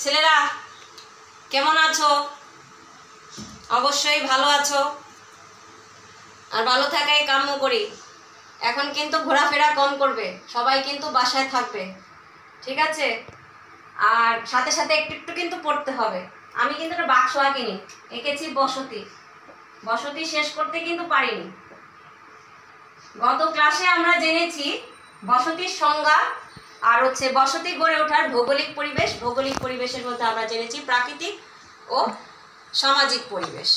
ছেলেরা কেমন আছো? অবশ্যই ভালো আছো, আর ভালো থাকাই কাম্য করি। এখন কিন্তু ঘোরাফেরা কম করবে, সবাই কিন্তু বাসায় থাকবে, ঠিক আছে? আর সাথে সাথে একটু একটু কিন্তু পড়তে হবে। আমি কিন্তু একটা বাক্স আঁকিনি, এঁকেছি বসতি। বসতি শেষ করতে কিন্তু পারিনি। গত ক্লাসে আমরা জেনেছি বসতির সংজ্ঞা আর বসতি গড়ে ওঠার ভৌগোলিক পরিবেশ। ভৌগোলিক পরিবেশের মধ্যে আমরা জেনেছি প্রাকৃতিক ও সামাজিক পরিবেশ।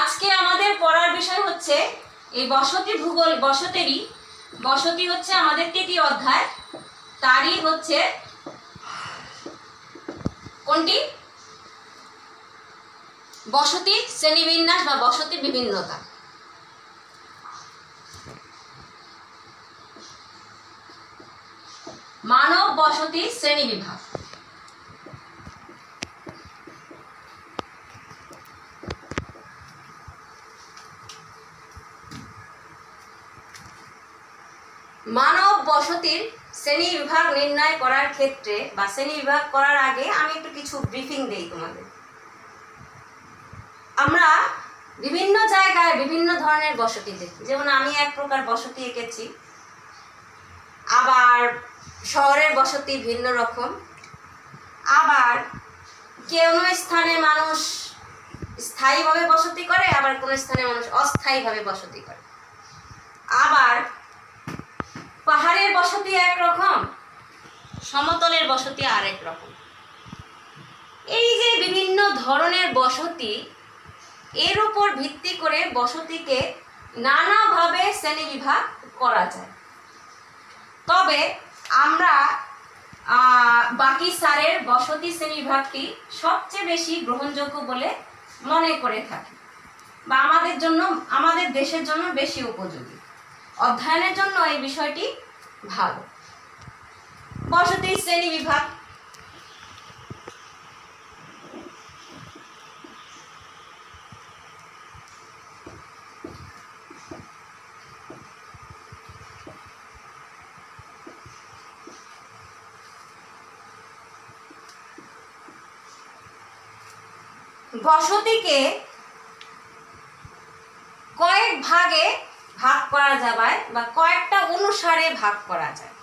আজকে আমাদের পড়ার বিষয় হচ্ছে এই বসতি ভূগোল। বসতি হচ্ছে আমাদের তৃতীয় অধ্যায়, তারই হচ্ছে কোনটি? বসতি শ্রেণীবিন্যাস বা বসতি বিভিন্নতা। মানব বসতি শ্রেণী বিভাগ। মানব বসতির শ্রেণী বিভাগ নির্ণয় করার ক্ষেত্রে বা শ্রেণী বিভাগ করার আগে আমি একটু কিছু ব্রিফিং দেই তোমাদের। আমরা বিভিন্ন জায়গায় বিভিন্ন ধরনের বসতি দেখি, যেমন আমি এক প্রকার বসতি এঁকেছি, আবার শহরের বসতি ভিন্ন রকম, আবার কোনো স্থানে মানুষ স্থায়ীভাবে বসতি করে, আবার কোনো স্থানে মানুষ অস্থায়ীভাবে বসতি করে, আবার পাহাড়ের বসতি একরকম, সমতলের বসতি আরেক রকম। এই যে বিভিন্ন ধরনের বসতি, এর উপর ভিত্তি করে বসতিকে নানাভাবে শ্রেণীবিভাগ করা যায়। তবে আমরা বাকি স্যারের বসতি শ্রেণীবিভাগটি সবচেয়ে বেশি গ্রহণযোগ্য বলে মনে করে থাকি, বা আমাদের দেশের জন্য বেশি উপযোগী, অধ্যয়নের জন্য এই বিষয়টি ভালো। বসতি শ্রেণীবিভাগ। বসতিকে কয়েক ভাগে ভাগ করা যায় বা কয়েকটা অনুসারে ভাগ করা যায়।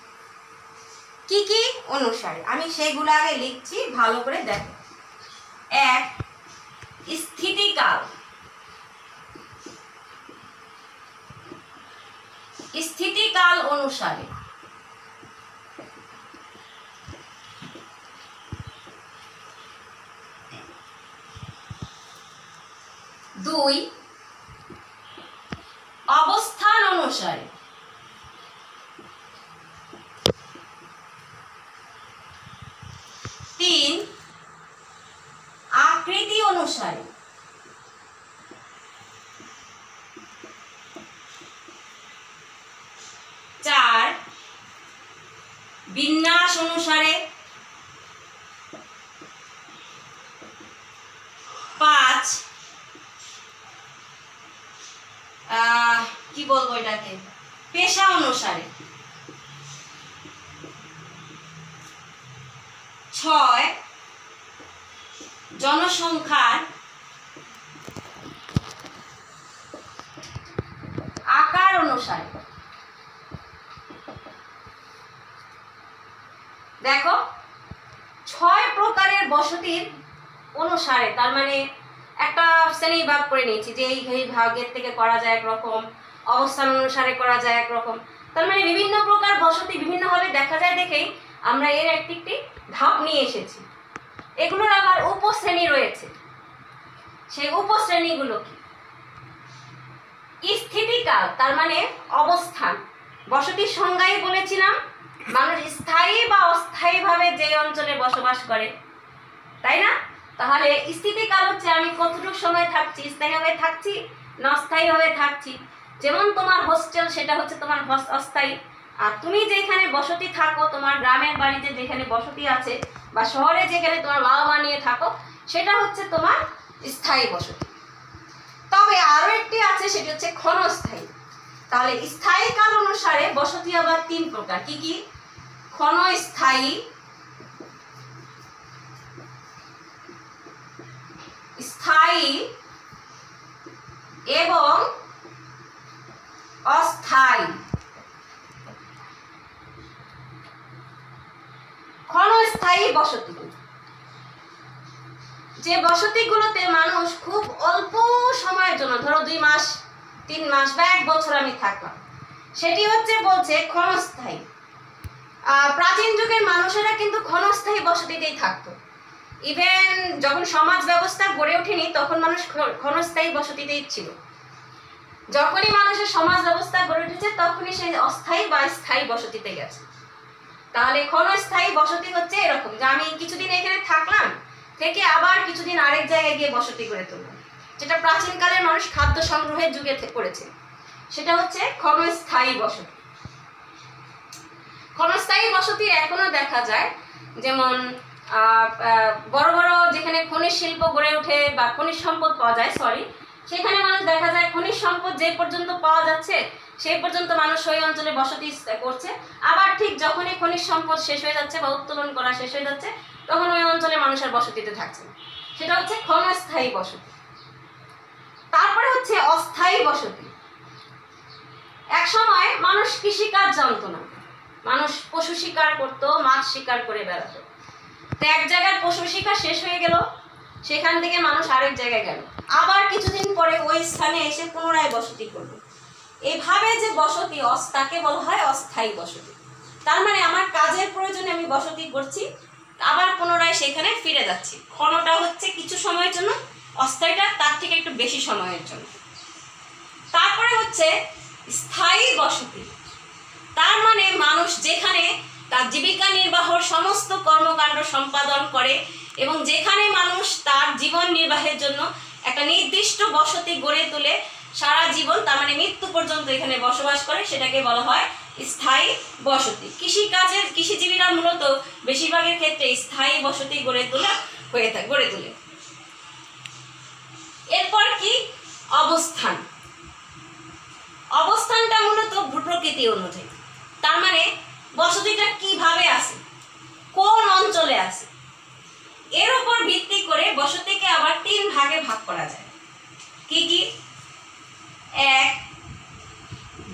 কি কি অনুসারে আমি সেইগুলো আগে লিখছি, ভালো করে দেখো। এক, স্থিতিকাল। স্থিতিকাল অনুসারে। দুই, অবস্থান অনুসারে। তিন, আকৃতি অনুসারে। চার, বিন্যাস অনুসারে। পাঁচ, কি বলবো এটাকে, পেশা অনুসারে। ছয়, জনসংখ্যার আকার অনুসারে। দেখো, 6 প্রকারের বসতির অনুসারে, তার মানে একটা শ্রেণী ভাগ করে নিয়েছি যে এই ভাগের থেকে করা যায় একরকম, অবস্থান অনুসারে করা যায় একরকম। তার মানে বিভিন্ন প্রকার বসতি বিভিন্নভাবে দেখা যায় দেখেই আমরা এর একটি ধাপ নিয়ে এসেছি। এগুলোর আবার উপশ্রেণী রয়েছে। সেই উপশ্রেণীগুলো কি? স্থিতিকাল, তার মানে অবস্থান। বসতির সংজ্ঞাই বলেছিলাম, মানুষ স্থায়ী বা অস্থায়ীভাবে যে অঞ্চলে বসবাস করে, তাই না? তাহলে স্থিতিকাল হচ্ছে আমি কতটুকু সময় থাকছি, স্থায়ীভাবে থাকছি না অস্থায়ীভাবে থাকছি। যেমন তোমার হোস্টেল, সেটা হচ্ছে তোমার অস্থায়ী। আর তুমি যেখানে বসতি থাকো, তোমার গ্রামের বাড়িতে যেখানে বসতি আছে, বা শহরে যেখানে তোমার বাবা মা নিয়ে থাকো, সেটা হচ্ছে তোমার স্থায়ী বসতি। তবে আরো একটি আছে, সেটি হচ্ছে ক্ষণস্থায়ী। তাহলে স্থায়ী কাল অনুসারে বসতি আবার 3 প্রকার। কি কি? ক্ষণস্থায়ী, স্থায়ী এবং অস্থায়ী। ক্ষণস্থায়ী বসতি, যে বসতিগুলোতে মানুষ খুব অল্প সময়ের জন্য, ধরো 2 মাস 3 মাস বা 1 বছর আমি থাকলাম, সেটি হচ্ছে বলছে ক্ষণস্থায়ী। প্রাচীন যুগের মানুষেরা কিন্তু ক্ষণস্থায়ী বসতিতেই থাকতো। ইভেন যখন সমাজ ব্যবস্থা গড়ে ওঠেনি তখন মানুষ ক্ষণস্থায়ী বসতিতেই ছিল। যখনই মানুষের সমাজ ব্যবস্থা গড়ে উঠেছে তখনই সে অস্থায়ী বা স্থায়ী বসতিতে গেছে। তাহলে ক্ষণস্থায়ী বসতি হচ্ছে এরকম যে আমি কিছুদিন এখানে থাকলাম, থেকে আবার কিছুদিন আরেক জায়গায় গিয়ে বসতি গড়ে তুললাম, যেটা প্রাচীনকালের মানুষ খাদ্য সংগ্রহের যুগে করেছে, সেটা হচ্ছে ক্ষণস্থায়ী বসতি। ক্ষণস্থায়ী বসতি এখনো দেখা যায়, যেমন বড় বড় যেখানে খনিজ শিল্প গড়ে ওঠে বা খনিজ সম্পদ পাওয়া যায়, সেখানে মানুষ দেখা যায় খনিজ সম্পদ যে পর্যন্ত পাওয়া যাচ্ছে সেই পর্যন্ত মানুষ ওই অঞ্চলে বসতি করছে। আবার ঠিক যখনই খনিজ সম্পদ শেষ হয়ে যাচ্ছে বা উত্তোলন করা শেষ হয়ে যাচ্ছে তখন ওই অঞ্চলে মানুষের বসতিতে থাকছে, সেটা হচ্ছে ক্ষণস্থায়ী বসতি। তারপরে হচ্ছে অস্থায়ী বসতি। এক সময় মানুষ কৃষিকাজ জানতো না, মানুষ পশু শিকার করতো, মাছ শিকার করে বেড়াতো। তো এক জায়গায় পশু শিকার শেষ হয়ে গেল, সেখান থেকে মানুষ আরেক জায়গায় গেল, আবার কিছুদিন পরে ওই স্থানে এসে পুনরায় বসতি করলো। এইভাবে যে বসতি, তাকে বলা হয় অস্থায়ী বসতি। তার মানে আমার কাজের প্রয়োজনে আমি বসতি করছি, আবার পুনরায় সেখানে ফিরে যাচ্ছি। ক্ষণটা হচ্ছে কিছু সময়ের জন্য, অস্থায়ীটা তার থেকে একটু বেশি সময়ের জন্য। তারপরে হচ্ছে স্থায়ী বসতি। তার মানে মানুষ যেখানে তার জীবিকা নির্বাহের সমস্ত কর্মকাণ্ড সম্পাদন করে এবং যেখানে মানুষ তার জীবন নির্বাহের জন্য একটা নির্দিষ্ট বসতি গড়ে তোলে সারা জীবন, তার মানে মৃত্যু পর্যন্ত এখানে বসবাস করে, সেটাকে বলা হয় স্থায়ী বসতি। কৃষিজীবীরা মূলত বেশিরভাগের ক্ষেত্রে স্থায়ী বসতি গড়ে তোলে। এরপর কি? অবস্থান। অবস্থানটা মূলত ভূপ্রকৃতি অনুযায়ী, তার মানে বসতিটা কিভাবে আছে, কোন অঞ্চলে আছে, এর উপর ভিত্তি করে বসতিকে আবার 3 ভাগে ভাগ করা যায়। কি কি? 1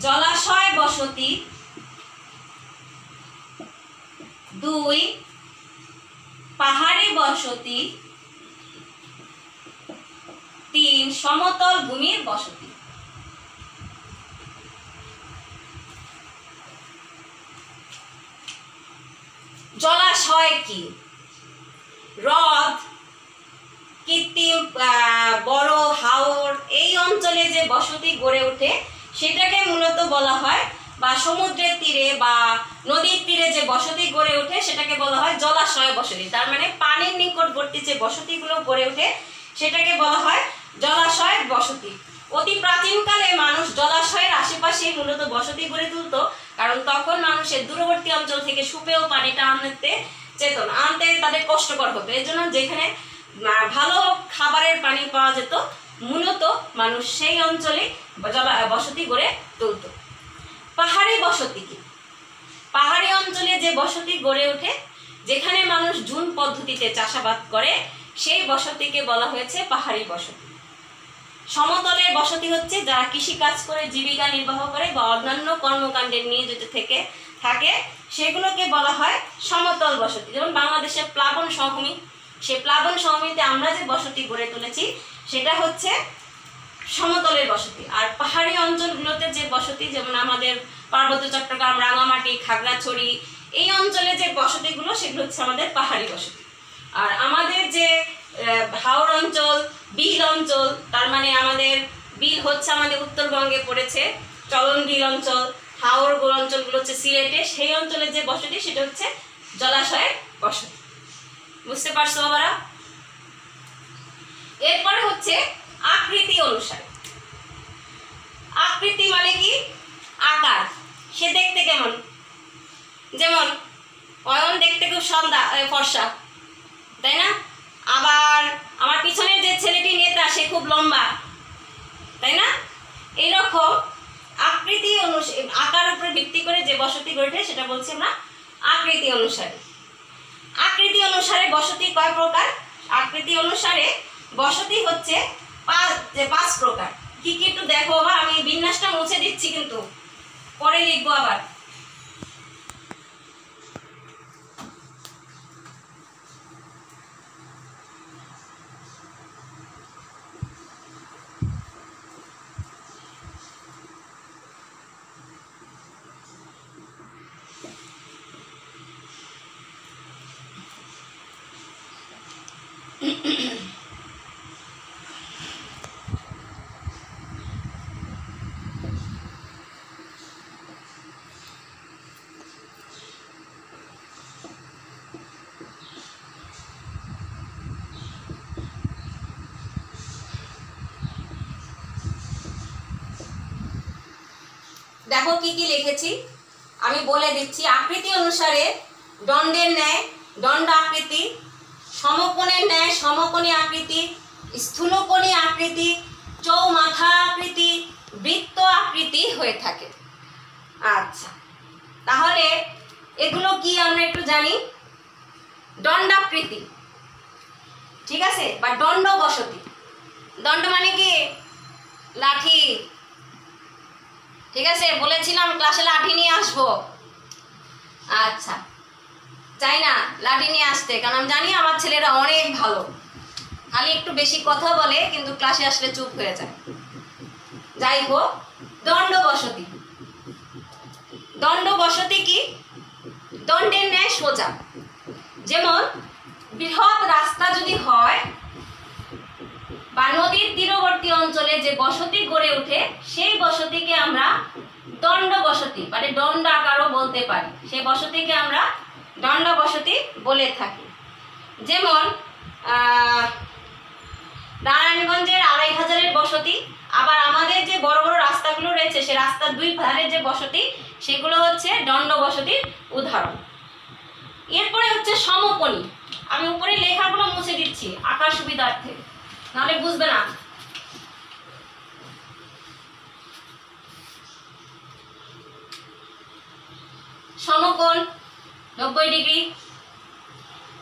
জলাশয় বসতি, 2 পাহাড়ি বসতি, 3 সমতল ভূমির বসতি। জলাশয় কি? হ্রদ, কৃত্রিম বড় হাওর, এই অঞ্চলে যে বসতি গড়ে ওঠে সেটাকে মূলত বলা হয়, বা সমুদ্রের তীরে বা নদীর তীরে যে বসতি গড়ে ওঠে সেটাকে বলা হয় জলাশয় বসতি। তার মানে পানির নিকটবর্তী যে বসতিগুলো গড়ে ওঠে সেটাকে বলা হয় জলাশয় বসতি। অতি প্রাচীনকালে মানুষ জলাশয়ের আশেপাশে মূলত বসতি গড়ে তুলতো, কারণ তখন মানুষের দূরবর্তী অঞ্চল থেকে সুপেয় পানিটা আনতে তাদের কষ্টকর হতো। এর জন্য যেখানে ভালো খাবারের পানি পাওয়া যেত মূলত মানুষ সেই অঞ্চলে বসতি গড়ে তুলত। পাহাড়ি বসতি কি? পাহাড়ি অঞ্চলে যে বসতি গড়ে ওঠে, যেখানে মানুষ ঝুম পদ্ধতিতে চাষাবাদ করে, সেই বসতিকে বলা হয়েছে পাহাড়ি বসতি। সমতলের বসতি হচ্ছে যারা কৃষিকাজ করে জীবিকা নির্বাহ করে বা অন্যান্য কর্মকাণ্ডে নিয়োজিত থাকে, সেগুলোকে বলা হয় সমতল বসতি। যেমন বাংলাদেশের প্লাবন সমভূমি, সেই প্লাবন সমভূমিতে আমরা যে বসতি গড়ে তুলেছি সেটা হচ্ছে সমতলের বসতি। আর পাহাড়ি অঞ্চলগুলোতে যে বসতি, যেমন আমাদের পার্বত্য চট্টগ্রাম, রাঙামাটি, খাগড়াছড়ি, এই অঞ্চলে যে বসতিগুলো সেগুলো হচ্ছে আমাদের পাহাড়ি বসতি। আর আমাদের যে হাওর অঞ্চল, বিল অঞ্চল, তার মানে আমাদের বিল হচ্ছে আমাদের উত্তরবঙ্গে পড়েছে, চলন বিল অঞ্চল, হাওর অঞ্চলগুলো হচ্ছে সিলেটে, সেই অঞ্চলের যে বসতি সেটা হচ্ছে জলাশয়ের বসতি। বুঝতে পারছো বাবারা? এরপরে হচ্ছে আকৃতি অনুসারে। আকৃতি মানে কি? আকার, সে দেখতে কেমন। যেমন অয়ন দেখতে খুব ফর্সা, তাই না? আবার আমার পিছনে যে ছেলেটি নেতা সে খুব লম্বা, তাই না? এইরকম আকৃতি আকার উপরে ভিত্তি করে যে বসতি গড়ে ওঠে সেটা বলছি আমরা আকৃতি অনুসারে। আকৃতি অনুসারে বসতি কয় প্রকার? আকৃতি অনুসারে বসতি হচ্ছে পাঁচ প্রকার। কি কি একটু দেখো বাবা, আমি বিন্যাসটা মুছে দিচ্ছি কিন্তু পরে লিখবো আবার। দেখো কি কি লিখেছি আমি বলে দিচ্ছি। আকৃতি অনুসারে দণ্ডের ন্যায় দণ্ড আকৃতি, সমকোণের ন্যায় সমকোণী আকৃতি, স্থূলকোণী আকৃতি, চৌমাথা আকৃতি, বৃত্ত আকৃতি হয়ে থাকে। আচ্ছা, তাহলে এগুলো কি আমরা একটু জানি। দণ্ডাকৃতি, ঠিক আছে, বা দণ্ড বসতি। দণ্ড মানে কি? লাঠি, ঠিক আছে, বলেছিলাম ক্লাসে লাঠি নিয়ে আসবো। আচ্ছা, চাই না লাঠি নিয়ে আসতে, কারণ আমি জানি আমার ছেলেরা অনেক ভালো, খালি একটু বেশি কথা বলে কিন্তু ক্লাসে আসলে চুপ হয়ে যায়। যাই হোক, দণ্ড বসতি। দণ্ড বসতি কি? দণ্ডের ন্যায় সোজা। যেমন বৃহৎ রাস্তা যদি হয় বা নদীর তীরবর্তী অঞ্চলে যে বসতি গড়ে ওঠে, সেই বসতিকে আমরা দণ্ড বসতি মানে দণ্ড আকারও বলতে পারি। সেই বসতিকে আমরা দণ্ড বসতি বলে থাকি। যেমন নারায়ণগঞ্জের 2500-এর বসতি, আবার আমাদের যে বড় বড় রাস্তাগুলো রয়েছে সে রাস্তার দুই ধারের যে বসতি সেগুলো হচ্ছে দণ্ড বসতির উদাহরণ। এরপরে হচ্ছে সমকোণী। আমি উপরে লেখাগুলো মুছে দিচ্ছি আঁকার সুবিধার্থে, নাহলে বুঝবে না। সমকোণ 90 ডিগ্রি।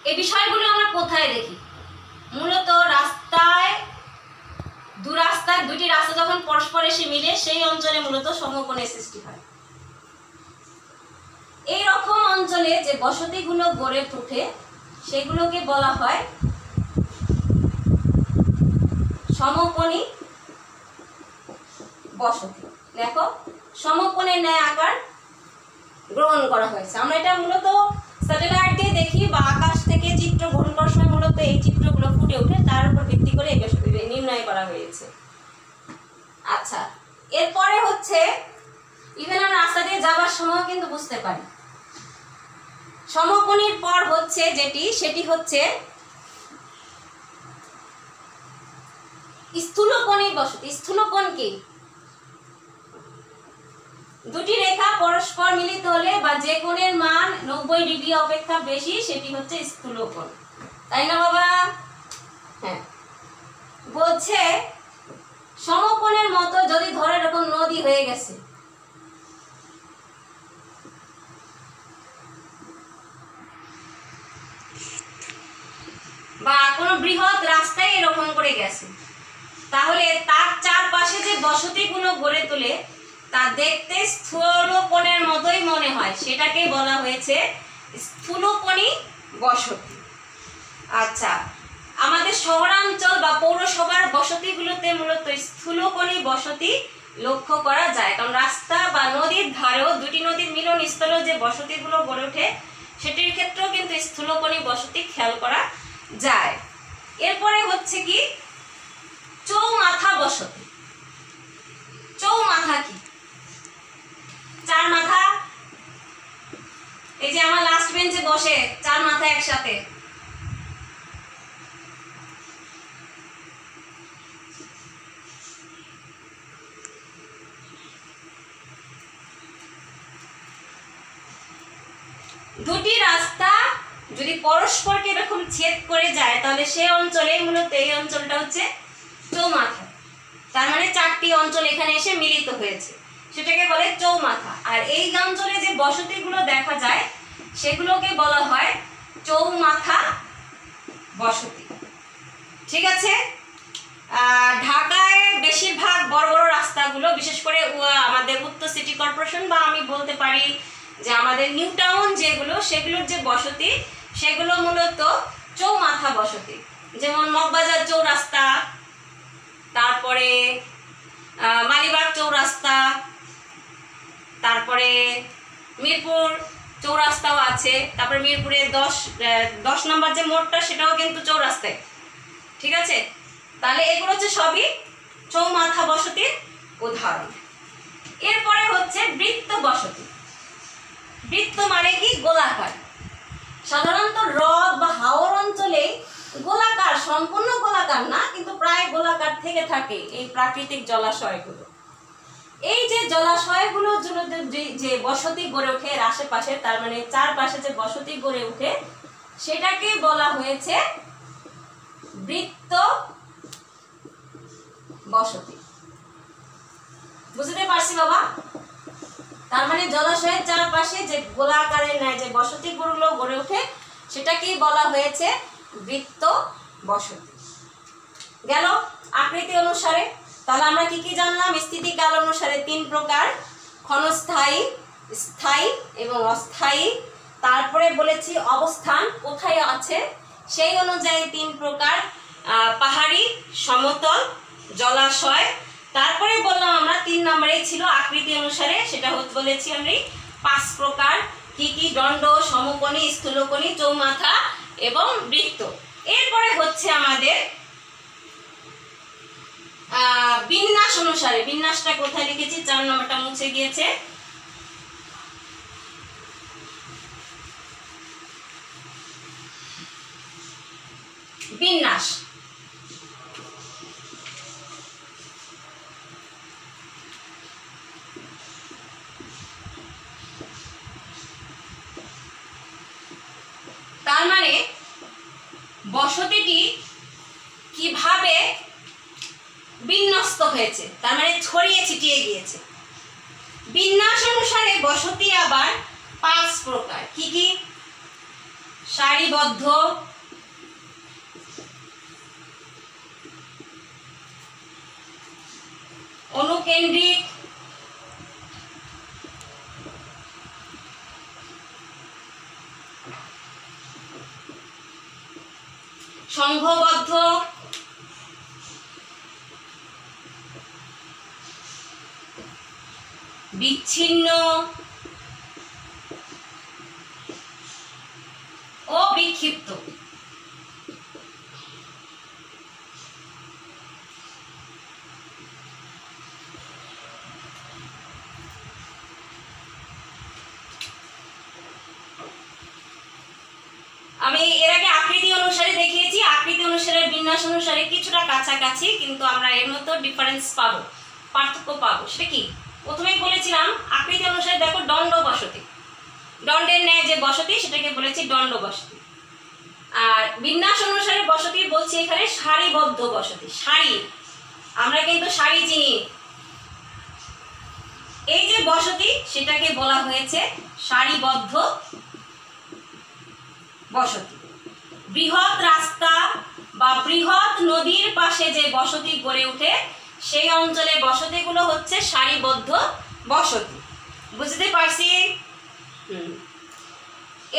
এই বিষয়গুলো আমরা কোথায় দেখি? মূলত রাস্তায় দুটি রাস্তা যখন পরস্পর এসে মিলে সেই অঞ্চলে মূলত সমকোণের সৃষ্টি হয়। এই রকম অঞ্চলে যে বসতিগুলো গড়ে ওঠে সেগুলোকে বলা হয় সমকোণী বসতি। দেখো, সমকোণের ন্যায় আকার গ্রহণ করা হয়েছে। আমরা এটা মূলত স্যাটেলাইট দিয়ে দেখি বা আকাশ থেকে চিত্র গ্রহণ করার সময় মূলত এই চিত্রগুলো ফুটে ওঠে, তার উপর ভিত্তি করে এই বসতি নির্ণয় করা হয়েছে। আচ্ছা, এরপরে হচ্ছে ইভেন আমরা রাস্তা দিয়ে যাওয়ার সময় কিন্তু বুঝতে পারি। সমকোণীর পর হচ্ছে সেটি হচ্ছে স্থূলকোণী বসতি। স্থূলকোণ কি? দুটি রেখা পরস্পর মিলিত হলে বা যে কোণের মান 90 ডিগ্রি অপেক্ষা বেশি সেটি হচ্ছে স্থূলকোণ, তাই না বাবা? হ্যাঁ, বলছে সমকোণের মতো যদি ধরে এরকম নদী হয়ে গেছে, বা কোনো বৃহৎ রাস্তায় এরকম করে গেছে, তাহলে তার চারপাশে যে বসতিগুলো গড়ে তোলে তা দেখতে স্থূলকোণের মতোই মনে হয়, সেটাকে বলা হয়েছে স্থূলকোণী বসতি। আচ্ছা, আমাদের শহরাঞ্চল বা পৌরসভার বসতিগুলোতে মূলত স্থূলকোণী বসতি লক্ষ্য করা যায়, কারণ রাস্তা বা নদীর ধারেও দুটি নদীর মিলনস্থলেও যে বসতিগুলো গড়ে ওঠে সেটির ক্ষেত্রেও কিন্তু স্থূলকোণী বসতি খেয়াল করা যায়। এরপরে হচ্ছে কি চৌমাথা বসতি। চৌমাথা কি? চার মাথা, এই যে আমার লাস্ট বেঞ্চে বসে চার মাথা একসাথে, দুটি রাস্তা যদি পরস্পরকে এরকম ছেদ করে যায় তাহলে সে অঞ্চলে মূলত এই অঞ্চলটা হচ্ছে চৌমাথা। তার মানে চারটি অঞ্চল এখানে এসে মিলিত হয়েছে, সেটাকে বলে চৌমাথা। আর এই অঞ্চলে যে বসতিগুলো দেখা যায় সেগুলোকে বলা হয় চৌমাথা বসতি। ঠিক আছে? ঢাকায় বেশিরভাগ বড় বড় রাস্তাগুলো, বিশেষ করে আমাদের উত্তর সিটি কর্পোরেশন বা আমি বলতে পারি যে আমাদের নিউ টাউন যেগুলো, সেগুলোর যে বসতি সেগুলো মূলত চৌমাথা বসতি। যেমন মগবাজার চৌরাস্তা, তারপরে মালিবাগ চৌরাস্তা, তারপরে মিরপুর চৌরাস্তাও আছে, তারপরে মিরপুরে 10 নম্বর যে মোড়টা সেটাও কিন্তু চৌরাস্তায়। ঠিক আছে, তাহলে এগুলো হচ্ছে সবই চৌমাথা বসতির উদাহরণ। এরপরে হচ্ছে বৃত্ত বসতি। বৃত্ত মানে কি? গোলাকার। সাধারণত হ্রদ বা হাওর অঞ্চলে গোলাকার, সম্পূর্ণ গোলাকার না কিন্তু প্রায় গোলাকার থেকে থাকে এই প্রাকৃতিক জলাশয়গুলো। এই যে জলাশয়গুলোর জন্য যে বসতি গড়ে ওঠে এর আশেপাশে, তার মানে চারপাশে যে বসতি গড়ে ওঠে সেটাকে বলা হয়েছে বৃত্ত বসতি। বুঝতে পারছি বাবা? তার মানে জলাশয়ের চারপাশে যে গোলাকারের ন্যায় যে বসতিগুলো গড়ে ওঠে সেটাকেই বলা হয়েছে বৃত্ত বসতি। গেল আকৃতি অনুসারে। তাহলে আমরা কি কি জানলাম? স্থিতিকাল অনুসারে 3 প্রকার, ক্ষণস্থায়ী, স্থায়ী এবং অস্থায়ী। তারপরে বলেছি অবস্থান কোথায় আছে সেই অনুযায়ী 3 প্রকার, পাহাড়ি, সমতল, জলাশয়। তারপরে বললাম আমরা 3 নম্বরে ছিল আকৃতি অনুসারে, সেটা বলেছি আমি 5 প্রকার। কি কি? দণ্ড, সমকোণী, স্থূলকোণী, চৌমাথা এবং বৃত্ত। এরপরে হচ্ছে আমাদের বিন্যাস অনুসারে। বিন্যাসটা কোথায় লিখেছি? 4 নম্বরটা মুছে গিয়েছে। বিন্যাস তার মানে বসতিটি কিভাবে বিন্যস্ত হয়েছে, তার মানে ছড়িয়ে ছিটিয়ে গিয়েছে। বিন্যাস অনুসারে বসতি আবার 5 প্রকার। কি কি? সারিবদ্ধ, অনুকেন্দ্রিক, সংঘবদ্ধ, বিচ্ছিন্ন ও বিক্ষিপ্ত। আমি এর আগে আকৃতি অনুসারে দেখিয়েছি। আকৃতি অনুসারে, বিন্যাস অনুসারে কিছুটা কাছাকাছি, কিন্তু আমরা এর মতো ডিফারেন্স পাবো, পার্থক্য পাবো। সেটা কি? প্রথমেই বলেছিলাম আকৃতি অনুসারে দেখো দণ্ড বসতি, দণ্ডের ন্যায় যে বসতি সেটাকে বলেছি দণ্ড বসতি। আর বিন্যাস অনুসারে বসতি বলছি এখানে সারিবদ্ধ বসতি। সারি, আমরা কিন্তু সারি চিনি। এই যে বসতি সেটাকে বলা হয়েছে সারিবদ্ধ বসতি। বৃহৎ রাস্তা বা বৃহৎ নদীর পাশে যে বসতি গড়ে ওঠে সেই অঞ্চলে বসতিগুলো হচ্ছে সারিবদ্ধ বসতি। বুঝতে পারছি?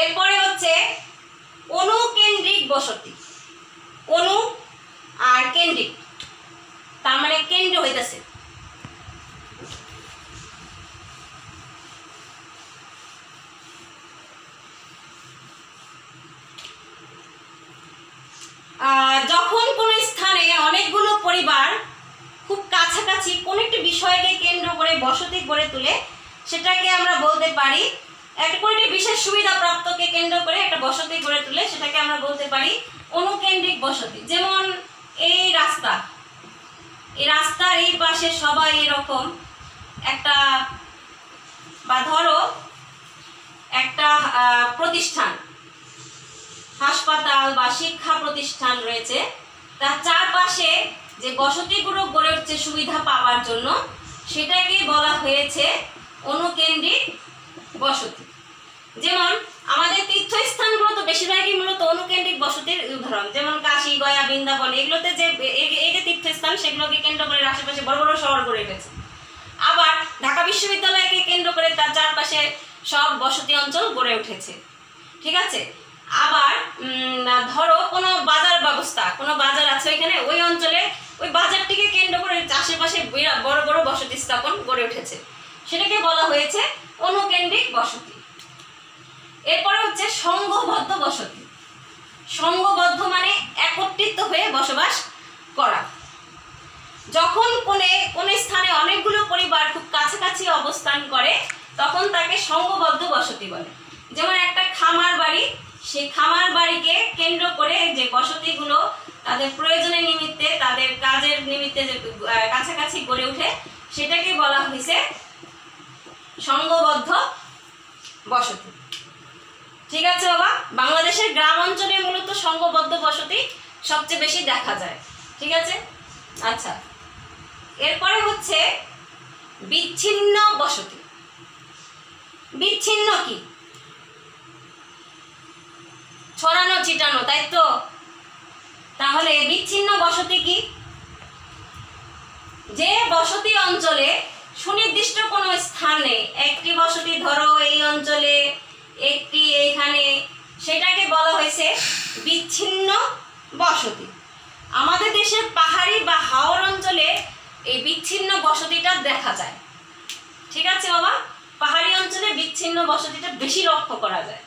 এরপরে হচ্ছে অনুকেন্দ্রিক বসতি। অনু আর কেন্দ্রিক, তার মানে কেন্দ্র হইতেছে। যখন কোনো স্থানে অনেকগুলো পরিবার খুব কাছাকাছি কোন একটি বিষয়কে কেন্দ্র করে বসতি গড়ে তোলে সেটাকে আমরা বলতে পারি, একটা কোনো একটি বিশেষ সুবিধা প্রাপ্তকে কেন্দ্র করে একটা বসতি গড়ে তোলে সেটাকে আমরা বলতে পারি অনুকেন্দ্রিক বসতি। যেমন এই রাস্তা, এই রাস্তার এই পাশে সবাই এরকম একটা, বা ধরো একটা প্রতিষ্ঠান, হাসপাতাল বা শিক্ষা প্রতিষ্ঠান রয়েছে, তার চারপাশে যে বসতিগুলো গড়ে উঠছে সুবিধা পাওয়ার জন্য সেটাকে বলা হয়েছে অনুকেন্দ্রিক বসতি। যেমন আমাদের তীর্থস্থানগুলো তো বেশিরভাগই মূলত অনুকেন্দ্রিক বসতির উদাহরণ, যেমন কাশী, গয়া, বৃন্দাবন, এগুলোতে যে এই যে তীর্থস্থান সেগুলোকে কেন্দ্র করে আশেপাশে বড় বড় শহর গড়ে উঠেছে। আবার ঢাকা বিশ্ববিদ্যালয়কে কেন্দ্র করে তার চারপাশে সব বসতি অঞ্চল গড়ে উঠেছে। ঠিক আছে। আবার ধরো কোনো বাজার ব্যবস্থা, কোনো বাজার আছে ওইখানে, ওই অঞ্চলে ওই বাজারটিকে কেন্দ্র করে আশেপাশে বড় বড় বসতি স্থাপন গড়ে উঠেছে, সেটাকে বলা হয়েছে অনুকেন্দ্রিক বসতি। এরপরে হচ্ছে সংঘবদ্ধ বসতি। সংঘবদ্ধ মানে একত্রিত হয়ে বসবাস করা। যখন কোন স্থানে অনেকগুলো পরিবার খুব কাছাকাছি অবস্থান করে তখন তাকে সংঘবদ্ধ বসতি বলে। যেমন একটা খামার বাড়ি, সেই খামার বাড়িকে কেন্দ্র করে যে বসতিগুলো তাদের প্রয়োজনের নিমিত্তে, তাদের কাজের নিমিত্তে যে কাছাকাছি গড়ে ওঠে, সেটাকে বলা হয়েছে সংঘবদ্ধ বসতি। ঠিক আছে বাবা। বাংলাদেশের গ্রাম অঞ্চলে মূলত সংঘবদ্ধ বসতি সবচেয়ে বেশি দেখা যায়। ঠিক আছে। আচ্ছা, এরপরে হচ্ছে বিচ্ছিন্ন বসতি। বিচ্ছিন্ন কি? ছড়ানো ছিটানো, তাই তো? তাহলে বিচ্ছিন্ন বসতি কি? যে বসতি অঞ্চলে সুনির্দিষ্ট কোনো স্থানে একটি বসতি, ধরো এই অঞ্চলে একটি, এইখানে, সেটাকে বলা হয়েছে বিচ্ছিন্ন বসতি। আমাদের দেশের পাহাড়ি বা হাওর অঞ্চলে এই বিচ্ছিন্ন বসতিটা দেখা যায়। ঠিক আছে বাবা। পাহাড়ি অঞ্চলে বিচ্ছিন্ন বসতিটা বেশি লক্ষ্য করা যায়।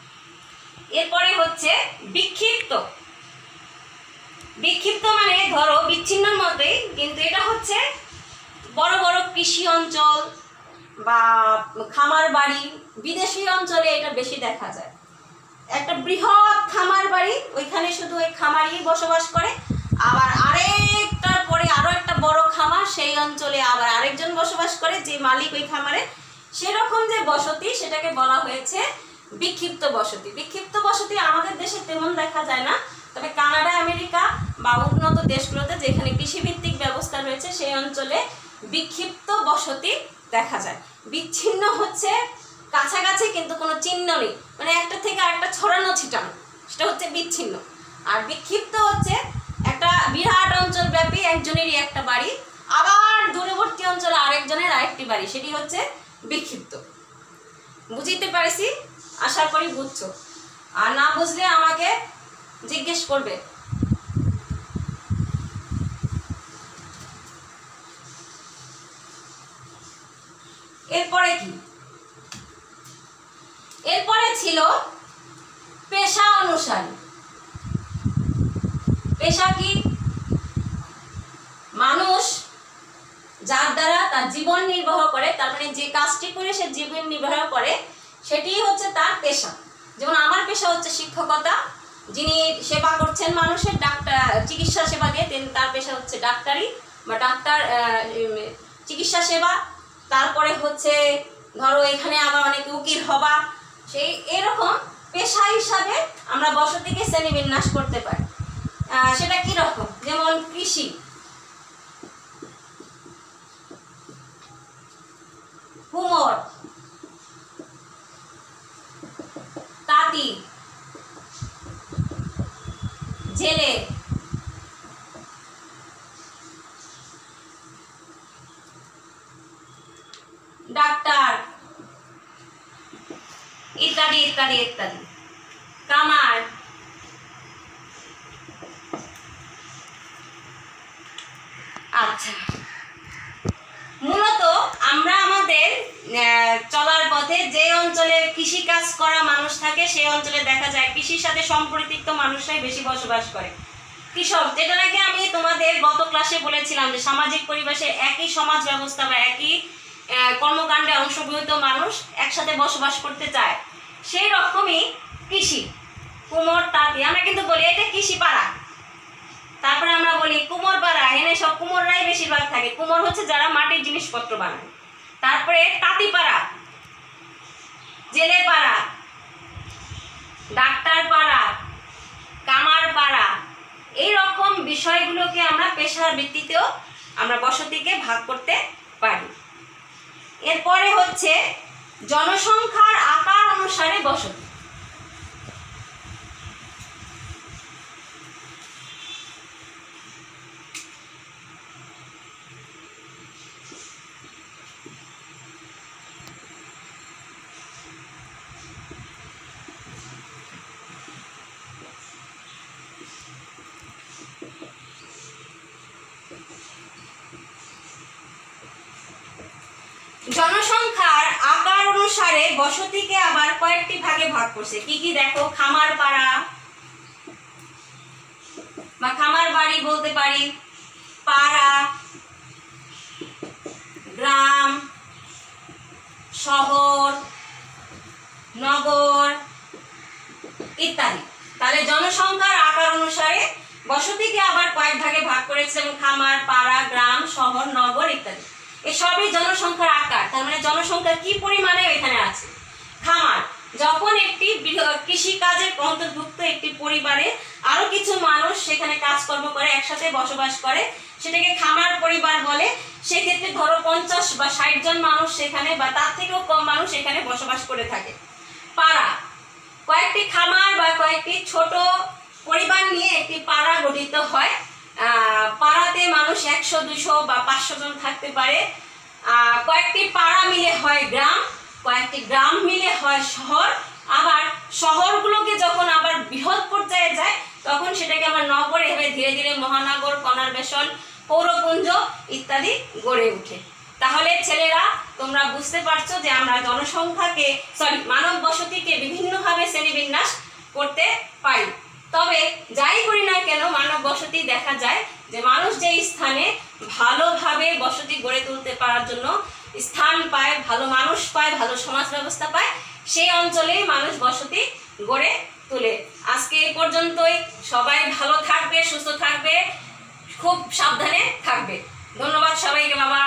এরপরে হচ্ছে বিক্ষিপ্ত। বিক্ষিপ্ত মানে ধরো বিচ্ছিন্নর মতোই, কিন্তু এটা হচ্ছে বড় বড় কৃষি অঞ্চল বা খামার বাড়ি, বিদেশি অঞ্চলে এটা বেশি দেখা যায়। একটা বৃহৎ খামার বাড়ি, ওইখানে শুধু ওই খামারই বসবাস করে, আবার আরেকটার পরে আরো একটা বড় খামার, সেই অঞ্চলে আবার আরেকজন বসবাস করে, যে মালিক ওই খামারে। সেরকম যে বসতি, সেটাকে বলা হয়েছে বিক্ষিপ্ত বসতি। বিক্ষিপ্ত বসতি আমাদের দেশে তেমন দেখা যায় না, তবে কানাডা, আমেরিকা বা উন্নত দেশগুলোতে যেখানে কৃষিভিত্তিক ব্যবস্থা রয়েছে সেই অঞ্চলে বিক্ষিপ্ত বসতি দেখা যায়। বিচ্ছিন্ন হচ্ছে কাছাকাছি কিন্তু কোনো চিহ্ন নেই, মানে একটা থেকে আরেকটা ছড়ানো ছিটানো, সেটা হচ্ছে বিচ্ছিন্ন। আর বিক্ষিপ্ত হচ্ছে একটা বিরাট অঞ্চল ব্যাপী একজনেরই একটা বাড়ি, আবার দূরবর্তী অঞ্চলে আরেকজনের আরেকটি বাড়ি, সেটি হচ্ছে বিক্ষিপ্ত। বুঝতে পারছি? আশা করি বুঝছো। আর না বুঝলে আমাকে জিজ্ঞেস করবে। এরপরে কি? এরপরে ছিল পেশা অনুসারী। পেশা কি? মানুষ যার দ্বারা তার জীবন নির্বাহ করে, তার মানে যে কাজটি করে সে জীবন নির্বাহ করে, সেটি হচ্ছে তার পেশা। যেমন আমার পেশা হচ্ছে শিক্ষকতা, যিনি সেবা করছেন মানুষের, ডাক্তার, চিকিৎসা সেবা দিয়ে, তার পেশা হচ্ছে ডাক্তারি বা ডাক্তার চিকিৎসা সেবা। তারপরে হচ্ছে ধরো এখানে আবার অনেক উকিল হবা, সেই এরকম পেশা হিসাবে আমরা বসতিকে শ্রেণীবিন্যাস করতে পারি। সেটা কি রকম? যেমন কৃষি, কুমোর, তাঁতি, জেলে, ডাক্তার, ইত্যাদি ইত্যাদি ইত্যাদি, কামার। আচ্ছা, মূলত আমরা আমাদের চলার পথে যে অঞ্চলে কৃষি কাজ করা মানুষ থাকে সেই অঞ্চলে দেখা যায় কৃষির সাথে সম্পর্কিত মানুষরাই বেশি বসবাস করে। কৃষক, যেটা নাকি আমি তোমাদের গত ক্লাসে বলেছিলাম যে সামাজিক পরিবেশে একই সমাজ ব্যবস্থা বা একই কর্মকাণ্ডে অংশগ্রহীত মানুষ একসাথে বসবাস করতে চায়, সেই রকমই কৃষি। কুমোর, তাঁতি, আমরা কিন্তু বলি এটা কৃষি পাড়া, তারপরে আমরা বলি কুমোর পাড়া, এখানে সব কুমোররাই বেশিরভাগ থাকে। কুমোর হচ্ছে যারা মাটির জিনিসপত্র বানায়। তারপরে তাঁতি পাড়া, জেলে পাড়া, ডাক্তার পাড়া, কামার পাড়া, এইরকম বিষয়গুলোকে আমরা পেশার ভিত্তিতেও আমরা বসতিকে ভাগ করতে পারি। এরপরে হচ্ছে জনসংখ্যার আকার অনুসারে বসতি। জনসংখ্যার আকার অনুসারে বসতিকে আবার কয়েকটি ভাগে ভাগ করছে। কি কি দেখো, খামার পাড়া বা খামার বাড়ি বলতে পারি, পাড়া, গ্রাম, শহর, নগর ইত্যাদি। তাহলে জনসংখ্যার আকার অনুসারে বসতিকে আবার কয়েক ভাগে ভাগ করেছে, যেমন খামার, পাড়া, গ্রাম, শহর, নগর ইত্যাদি। এই সবই জনসংখ্যার আকার। তার মানে জনসংখ্যা কি পরিমাণে এখানে আছে। খামার, যখন একটি কৃষি কাজের অন্তর্ভুক্ত একটি পরিবারে আরো কিছু মানুষ সেখানে কাজকর্ম করে, একসাথে বসবাস করে, সেটাকে খামার পরিবার বলে। সেক্ষেত্রে ধরো 50 বা 60 জন মানুষ সেখানে বা তার থেকেও কম মানুষ এখানে বসবাস করে থাকে। পাড়া, কয়েকটি খামার বা কয়েকটি ছোট পরিবার নিয়ে একটি পাড়া গঠিত হয়। পাড়াতে মানুষ 100, 200 বা 500 জন থাকতে পারে। কয়েকটি পাড়া মিলে হয় গ্রাম, কয়েকটি গ্রাম মিলে হয় শহর। আবার শহরগুলোকে যখন আবার বৃহৎ পর্যায়ে যায় তখন সেটাকে আবার নগর, এভাবে ধীরে ধীরে মহানগর, পুনর্বাসন, পৌরপুঞ্জ ইত্যাদি গড়ে ওঠে। তাহলে ছেলেরা তোমরা বুঝতে পারছো যে আমরা জনসংখ্যাকে মানব বসতিকে বিভিন্নভাবে শ্রেণীবিন্যাস করতে পারি। তবে যাই করি না কেন মানব বসতি দেখা যায় যে মানুষ যে স্থানে ভালোভাবে বসতি গড়ে তুলতে পারার জন্য স্থান পায়, ভালো মানুষ পায়, ভালো সমাজ ব্যবস্থা পায়, সেই অঞ্চলেই মানুষ বসতি গড়ে তোলে। আজকে এই পর্যন্তই। সবাই ভালো থাকবে, সুস্থ থাকবে, খুব সাবধানে থাকবে। ধন্যবাদ সবাইকে বাবা।